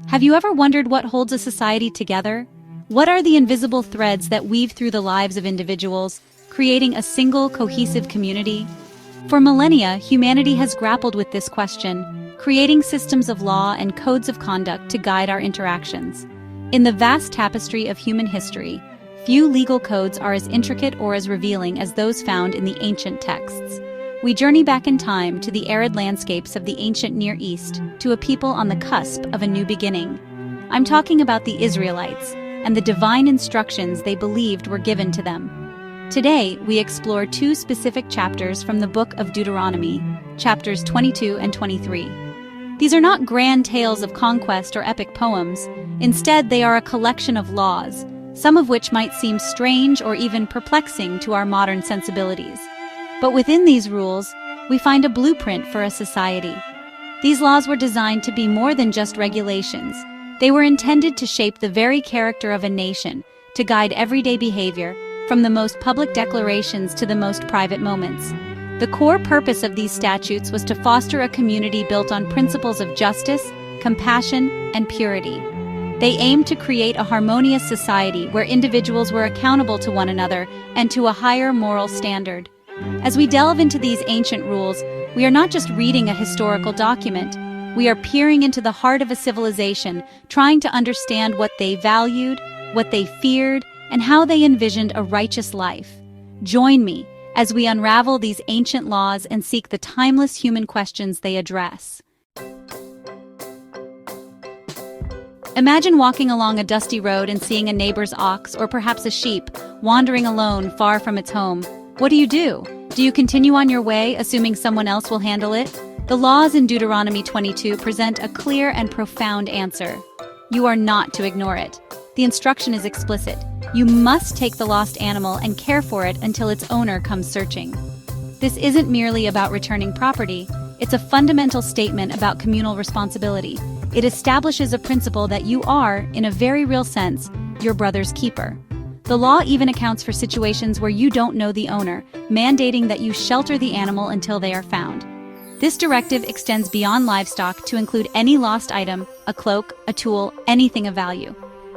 Have you ever wondered what holds a society together? What are the invisible threads that weave through the lives of individuals, creating a single, cohesive community? For millennia, humanity has grappled with this question, creating systems of law and codes of conduct to guide our interactions. In the vast tapestry of human history, few legal codes are as intricate or as revealing as those found in the ancient texts. We journey back in time to the arid landscapes of the ancient Near East, to a people on the cusp of a new beginning. I'm talking about the Israelites and the divine instructions they believed were given to them. Today, we explore two specific chapters from the book of Deuteronomy, chapters 22 and 23. These are not grand tales of conquest or epic poems. Instead, they are a collection of laws, some of which might seem strange or even perplexing to our modern sensibilities. But within these rules, we find a blueprint for a society. These laws were designed to be more than just regulations. They were intended to shape the very character of a nation, to guide everyday behavior, from the most public declarations to the most private moments. The core purpose of these statutes was to foster a community built on principles of justice, compassion, and purity. They aimed to create a harmonious society where individuals were accountable to one another and to a higher moral standard. As we delve into these ancient rules, we are not just reading a historical document. We are peering into the heart of a civilization, trying to understand what they valued, what they feared, and how they envisioned a righteous life. Join me as we unravel these ancient laws and seek the timeless human questions they address. Imagine walking along a dusty road and seeing a neighbor's ox or perhaps a sheep wandering alone far from its home. What do? Do you continue on your way, assuming someone else will handle it? The laws in Deuteronomy 22 present a clear and profound answer. You are not to ignore it. The instruction is explicit. You must take the lost animal and care for it until its owner comes searching. This isn't merely about returning property. It's a fundamental statement about communal responsibility. It establishes a principle that you are, in a very real sense, your brother's keeper. The law even accounts for situations where you don't know the owner, mandating that you shelter the animal until they are found. This directive extends beyond livestock to include any lost item, a cloak, a tool, anything of value.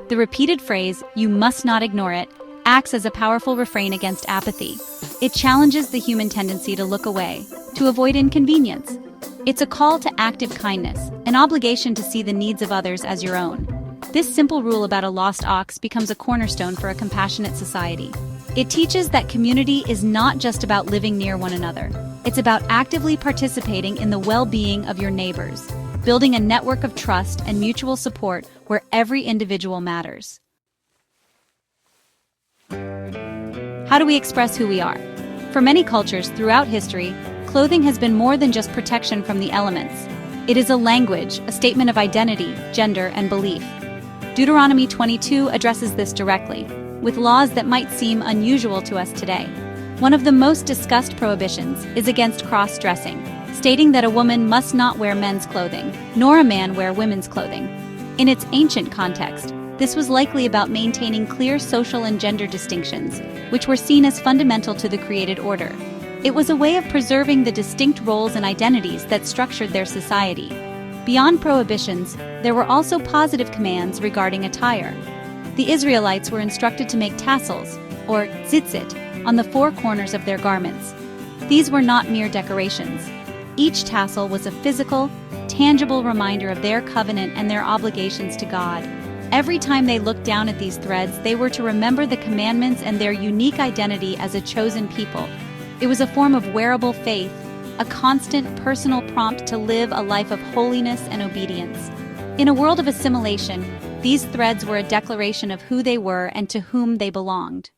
The repeated phrase, "you must not ignore it," acts as a powerful refrain against apathy. It challenges the human tendency to look away, to avoid inconvenience. It's a call to active kindness, an obligation to see the needs of others as your own. This simple rule about a lost ox becomes a cornerstone for a compassionate society. It teaches that community is not just about living near one another. It's about actively participating in the well-being of your neighbors, building a network of trust and mutual support where every individual matters. How do we express who we are? For many cultures throughout history, clothing has been more than just protection from the elements. It is a language, a statement of identity, gender, and belief. Deuteronomy 22 addresses this directly, with laws that might seem unusual to us today. One of the most discussed prohibitions is against cross-dressing, stating that a woman must not wear men's clothing, nor a man wear women's clothing. In its ancient context, this was likely about maintaining clear social and gender distinctions, which were seen as fundamental to the created order. It was a way of preserving the distinct roles and identities that structured their society. Beyond prohibitions, there were also positive commands regarding attire. The Israelites were instructed to make tassels, or tzitzit, on the four corners of their garments. These were not mere decorations. Each tassel was a physical, tangible reminder of their covenant and their obligations to God. Every time they looked down at these threads, they were to remember the commandments and their unique identity as a chosen people. It was a form of wearable faith, a constant personal prompt to live a life of holiness and obedience. In a world of assimilation, these threads were a declaration of who they were and to whom they belonged.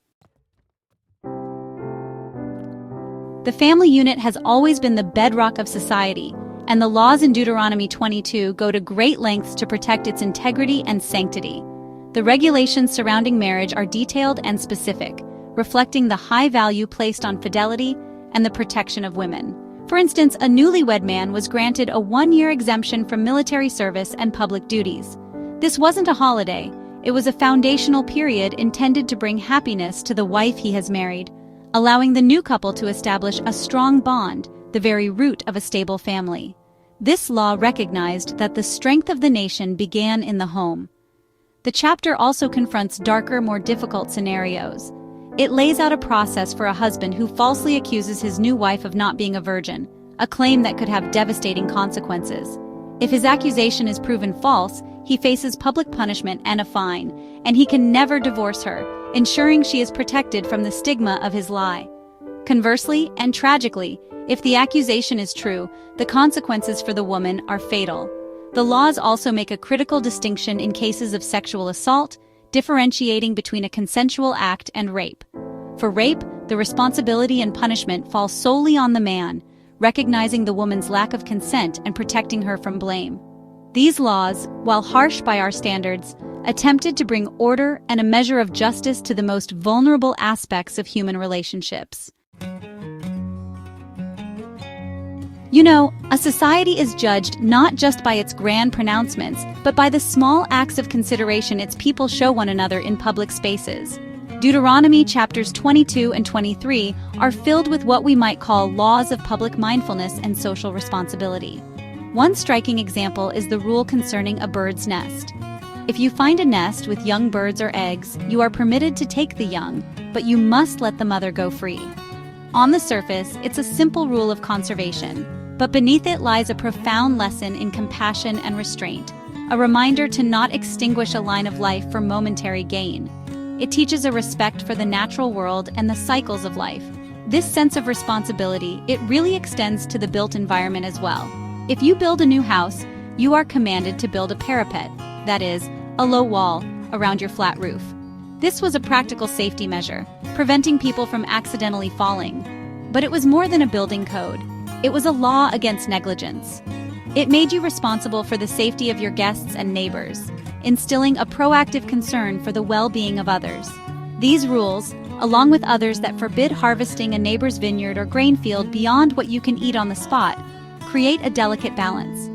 The family unit has always been the bedrock of society, and the laws in Deuteronomy 22 go to great lengths to protect its integrity and sanctity. The regulations surrounding marriage are detailed and specific, reflecting the high value placed on fidelity and the protection of women. For instance, a newlywed man was granted a 1-year exemption from military service and public duties. This wasn't a holiday, it was a foundational period intended to bring happiness to the wife he has married, allowing the new couple to establish a strong bond, the very root of a stable family. This law recognized that the strength of the nation began in the home. The chapter also confronts darker, more difficult scenarios. It lays out a process for a husband who falsely accuses his new wife of not being a virgin, a claim that could have devastating consequences. If his accusation is proven false, he faces public punishment and a fine, and he can never divorce her, ensuring she is protected from the stigma of his lie. Conversely, and tragically, if the accusation is true, the consequences for the woman are fatal. The laws also make a critical distinction in cases of sexual assault, differentiating between a consensual act and rape. For rape, the responsibility and punishment fall solely on the man, recognizing the woman's lack of consent and protecting her from blame. These laws, while harsh by our standards, attempted to bring order and a measure of justice to the most vulnerable aspects of human relationships. You know, a society is judged not just by its grand pronouncements, but by the small acts of consideration its people show one another in public spaces. Deuteronomy chapters 22 and 23 are filled with what we might call laws of public mindfulness and social responsibility. One striking example is the rule concerning a bird's nest. If you find a nest with young birds or eggs, you are permitted to take the young, but you must let the mother go free. On the surface, it's a simple rule of conservation, but beneath it lies a profound lesson in compassion and restraint, a reminder to not extinguish a line of life for momentary gain. It teaches a respect for the natural world and the cycles of life. This sense of responsibility, it really extends to the built environment as well. If you build a new house, you are commanded to build a parapet, that is, a low wall, around your flat roof. This was a practical safety measure, preventing people from accidentally falling. But it was more than a building code. It was a law against negligence. It made you responsible for the safety of your guests and neighbors, instilling a proactive concern for the well-being of others. These rules, along with others that forbid harvesting a neighbor's vineyard or grain field beyond what you can eat on the spot, create a delicate balance.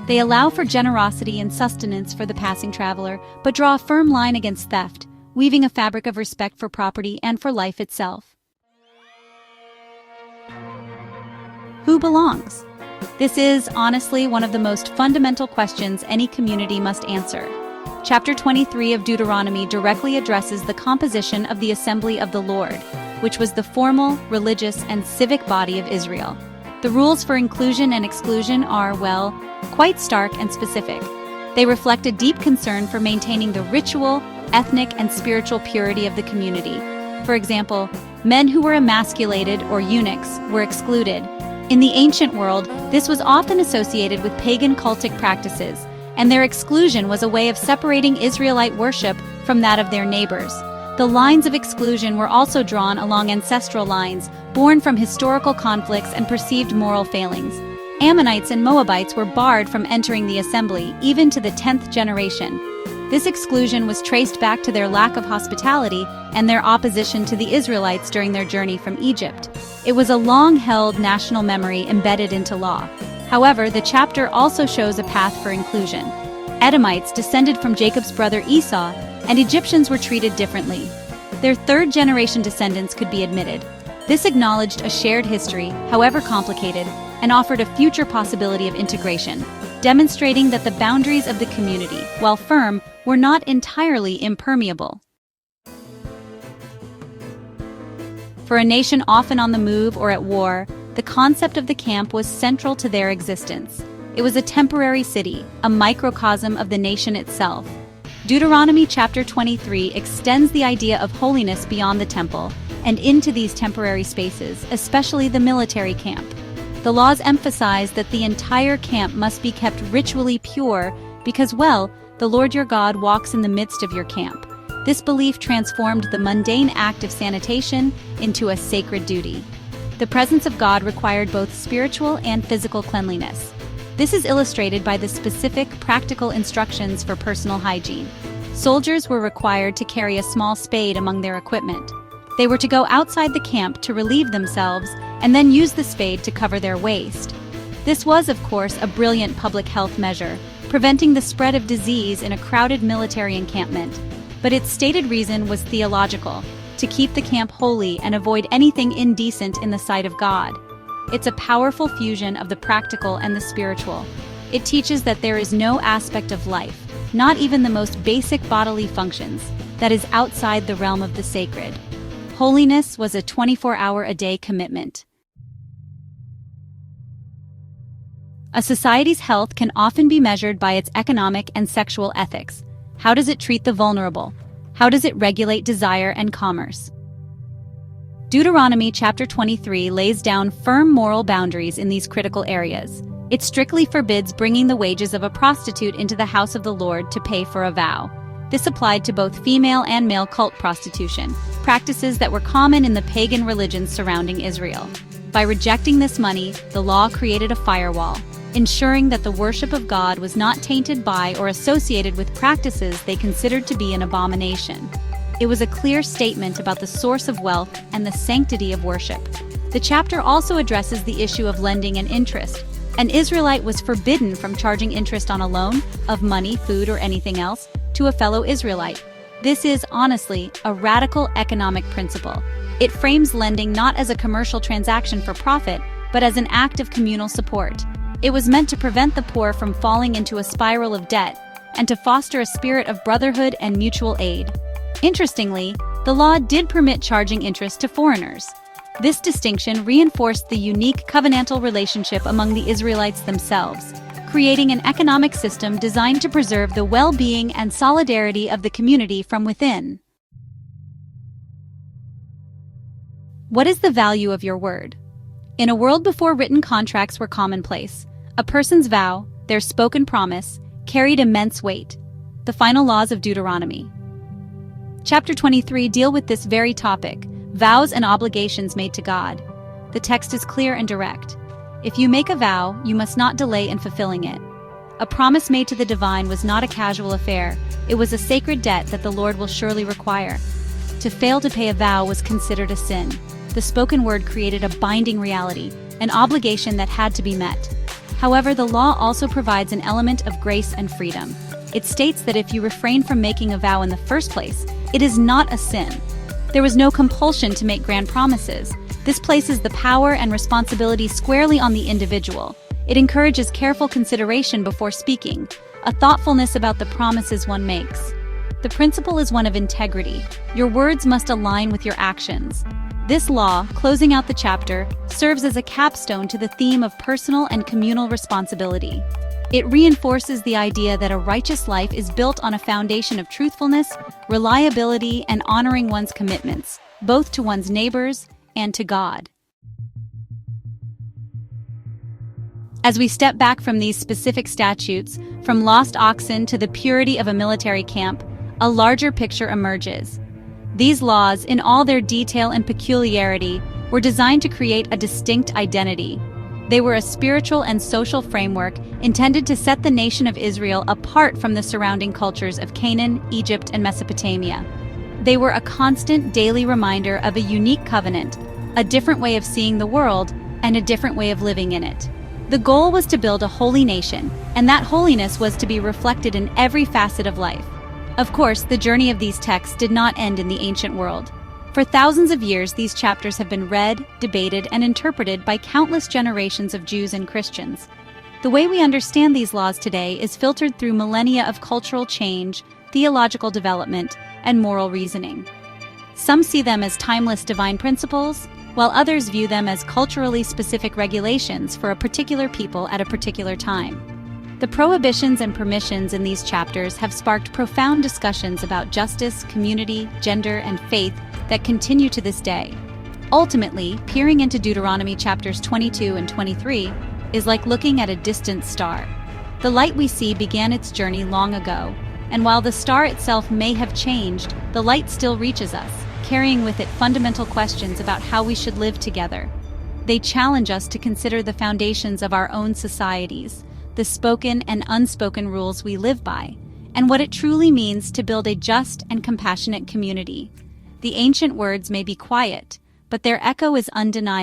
They allow for generosity and sustenance for the passing traveler, but draw a firm line against theft, weaving a fabric of respect for property and for life itself. Who belongs? This is, honestly, one of the most fundamental questions any community must answer. Chapter 23 of Deuteronomy directly addresses the composition of the assembly of the Lord, which was the formal, religious, and civic body of Israel. The rules for inclusion and exclusion are, well, quite stark and specific. They reflect a deep concern for maintaining the ritual, ethnic, and spiritual purity of the community. For example, men who were emasculated or eunuchs were excluded. In the ancient world, this was often associated with pagan cultic practices, and their exclusion was a way of separating Israelite worship from that of their neighbors. The lines of exclusion were also drawn along ancestral lines, born from historical conflicts and perceived moral failings. Ammonites and Moabites were barred from entering the assembly, even to the 10th generation. This exclusion was traced back to their lack of hospitality and their opposition to the Israelites during their journey from Egypt. It was a long-held national memory embedded into law. However, the chapter also shows a path for inclusion. Edomites descended from Jacob's brother Esau, and Egyptians were treated differently. Their third-generation descendants could be admitted. This acknowledged a shared history, however complicated, and offered a future possibility of integration, demonstrating that the boundaries of the community, while firm, were not entirely impermeable. For a nation often on the move or at war, the concept of the camp was central to their existence. It was a temporary city, a microcosm of the nation itself. Deuteronomy chapter 23 extends the idea of holiness beyond the temple and into these temporary spaces, especially the military camp. The laws emphasize that the entire camp must be kept ritually pure because, well, the Lord your God walks in the midst of your camp. This belief transformed the mundane act of sanitation into a sacred duty. The presence of God required both spiritual and physical cleanliness. This is illustrated by the specific, practical instructions for personal hygiene. Soldiers were required to carry a small spade among their equipment. They were to go outside the camp to relieve themselves and then use the spade to cover their waste. This was, of course, a brilliant public health measure, preventing the spread of disease in a crowded military encampment. But its stated reason was theological, to keep the camp holy and avoid anything indecent in the sight of God. It's a powerful fusion of the practical and the spiritual. It teaches that there is no aspect of life, not even the most basic bodily functions, that is outside the realm of the sacred. Holiness was a 24-hour-a-day commitment. A society's health can often be measured by its economic and sexual ethics. How does it treat the vulnerable? How does it regulate desire and commerce? Deuteronomy chapter 23 lays down firm moral boundaries in these critical areas. It strictly forbids bringing the wages of a prostitute into the house of the Lord to pay for a vow. This applied to both female and male cult prostitution, practices that were common in the pagan religions surrounding Israel. By rejecting this money, the law created a firewall, ensuring that the worship of God was not tainted by or associated with practices they considered to be an abomination. It was a clear statement about the source of wealth and the sanctity of worship. The chapter also addresses the issue of lending and interest. An Israelite was forbidden from charging interest on a loan, of money, food, or anything else, to a fellow Israelite. This is, honestly, a radical economic principle. It frames lending not as a commercial transaction for profit, but as an act of communal support. It was meant to prevent the poor from falling into a spiral of debt and to foster a spirit of brotherhood and mutual aid. Interestingly, the law did permit charging interest to foreigners. This distinction reinforced the unique covenantal relationship among the Israelites themselves, creating an economic system designed to preserve the well-being and solidarity of the community from within. What is the value of your word? In a world before written contracts were commonplace, a person's vow, their spoken promise, carried immense weight. The final laws of Deuteronomy. Chapter 23 deal with this very topic, vows and obligations made to God. The text is clear and direct. If you make a vow, you must not delay in fulfilling it. A promise made to the divine was not a casual affair. It was a sacred debt that the Lord will surely require. To fail to pay a vow was considered a sin. The spoken word created a binding reality, an obligation that had to be met. However, the law also provides an element of grace and freedom. It states that if you refrain from making a vow in the first place, it is not a sin. There was no compulsion to make grand promises. This places the power and responsibility squarely on the individual. It encourages careful consideration before speaking, a thoughtfulness about the promises one makes. The principle is one of integrity. Your words must align with your actions. This law, closing out the chapter, serves as a capstone to the theme of personal and communal responsibility. It reinforces the idea that a righteous life is built on a foundation of truthfulness, reliability, and honoring one's commitments, both to one's neighbors and to God. As we step back from these specific statutes, from lost oxen to the purity of a military camp, a larger picture emerges. These laws, in all their detail and peculiarity, were designed to create a distinct identity. They were a spiritual and social framework intended to set the nation of Israel apart from the surrounding cultures of Canaan, Egypt, and Mesopotamia. They were a constant daily reminder of a unique covenant, a different way of seeing the world, and a different way of living in it. The goal was to build a holy nation, and that holiness was to be reflected in every facet of life. Of course, the journey of these texts did not end in the ancient world. For thousands of years, these chapters have been read, debated, and interpreted by countless generations of Jews and Christians. The way we understand these laws today is filtered through millennia of cultural change, theological development, and moral reasoning. Some see them as timeless divine principles, while others view them as culturally specific regulations for a particular people at a particular time. The prohibitions and permissions in these chapters have sparked profound discussions about justice, community, gender, and faith that continue to this day. Ultimately, peering into Deuteronomy chapters 22 and 23 is like looking at a distant star. The light we see began its journey long ago, and while the star itself may have changed, the light still reaches us, carrying with it fundamental questions about how we should live together. They challenge us to consider the foundations of our own societies, the spoken and unspoken rules we live by, and what it truly means to build a just and compassionate community. The ancient words may be quiet, but their echo is undeniable.